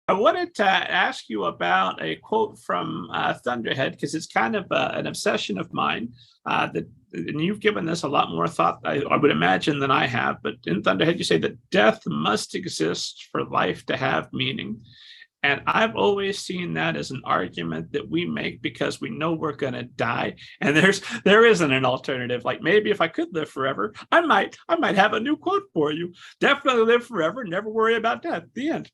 I wanted to ask you about a quote from Thunderhead, because it's kind of an obsession of mine. And you've given this a lot more thought, I would imagine, than I have. But in Thunderhead, you say that death must exist for life to have meaning. And I've always seen that as an argument that we make because we know we're going to die, and there isn't an alternative. Like, maybe if I could live forever, I might have a new quote for you. Definitely live forever, never worry about death. The end.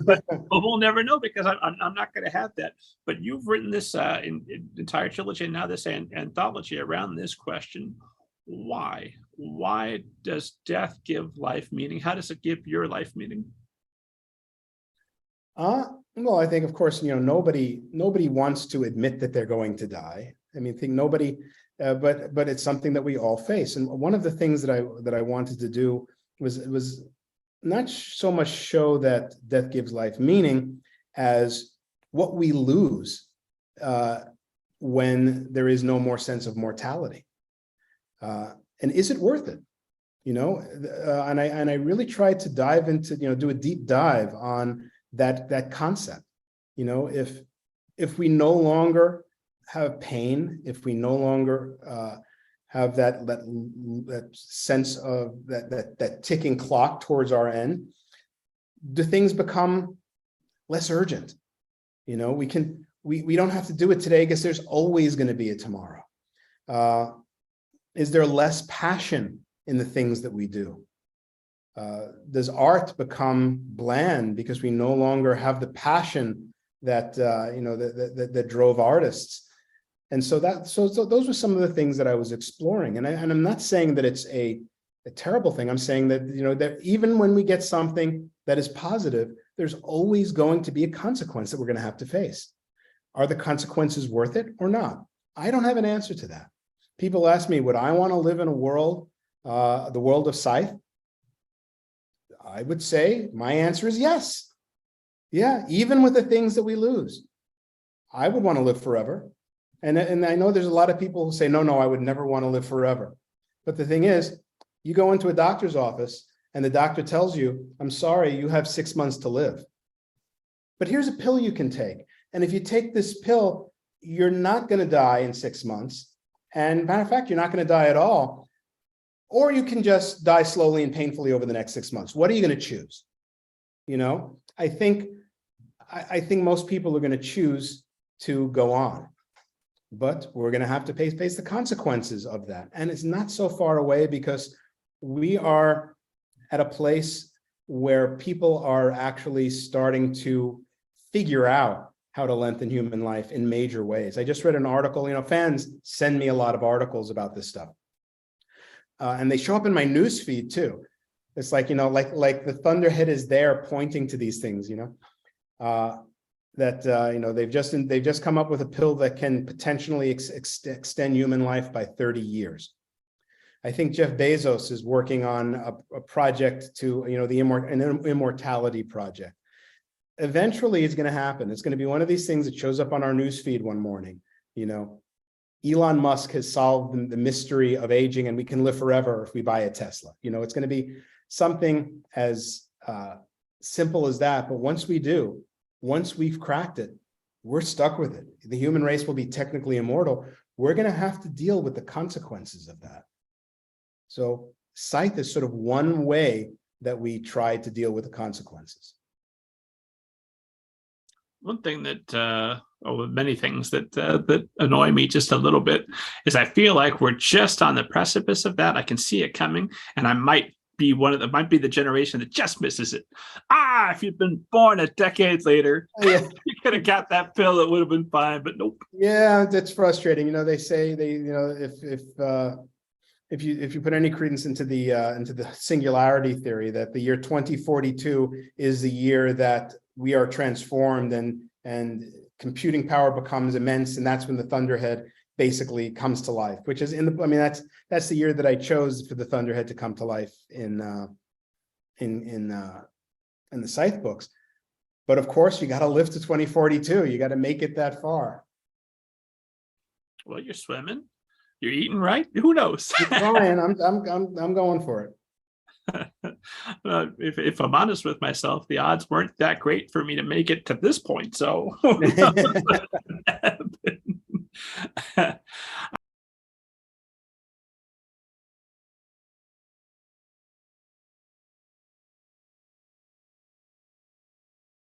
but we'll never know, because I'm not going to have that. But you've written this entire trilogy, and now this anthology around this question: why? Why does death give life meaning? How does it give your life meaning? Well, I think, of course, nobody wants to admit that they're going to die. I mean, I think nobody, but it's something that we all face. And one of the things that I wanted to do was not so much show that death gives life meaning as what we lose when there is no more sense of mortality. And is it worth it? And I really tried to dive into, do a deep dive on that concept. If we no longer have pain, if we no longer have that sense of that ticking clock towards our end, do things become less urgent? We don't have to do it today because there's always going to be a tomorrow. Is there less passion in the things that we do? Does art become bland because we no longer have the passion that that drove artists? And so those were some of the things that I was exploring. And I'm not saying that it's a terrible thing. I'm saying that that even when we get something that is positive, there's always going to be a consequence that we're going to have to face. Are the consequences worth it or not? I don't have an answer to that. People ask me, would I want to live in a world, the world of Scythe? I would say my answer is yes. Yeah, even with the things that we lose, I would want to live forever. And I know there's a lot of people who say, no, I would never want to live forever. But the thing is, you go into a doctor's office and the doctor tells you, I'm sorry, you have 6 months to live. But here's a pill you can take. And if you take this pill, you're not going to die in 6 months. And matter of fact, you're not going to die at all. Or you can just die slowly and painfully over the next 6 months. What are you going to choose? I think most people are going to choose to go on, but we're going to have to face the consequences of that. And it's not so far away, because we are at a place where people are actually starting to figure out how to lengthen human life in major ways. I just read an article, fans send me a lot of articles about this stuff. And they show up in my news feed too. It's like, like the Thunderhead is there pointing to these things, they've just come up with a pill that can potentially extend human life by 30 years. I think Jeff Bezos is working on a project to, an immortality project. Eventually it's going to happen. It's going to be one of these things that shows up on our news feed one morning, Elon Musk has solved the mystery of aging, and we can live forever if we buy a Tesla. It's going to be something as simple as that. But once we've cracked it, we're stuck with it. The human race will be technically immortal. We're going to have to deal with the consequences of that. So Scythe is sort of one way that we try to deal with the consequences. One thing that, many things that annoy me just a little bit, is I feel like we're just on the precipice of that. I can see it coming, and I might be might be the generation that just misses it. If you'd been born a decade later, you could have got that pill, it would have been fine, but nope. Yeah, that's frustrating. They say if you put any credence into the singularity theory, that the year 2042 is the year that we are transformed and computing power becomes immense, and that's when the Thunderhead basically comes to life, which is that's the year that I chose for the Thunderhead to come to life in the Scythe books. But of course, you got to live to 2042. You got to make it that far. Well, you're swimming, you're eating right. Who knows? Ryan, I'm going for it. if I'm honest with myself, the odds weren't that great for me to make it to this point. So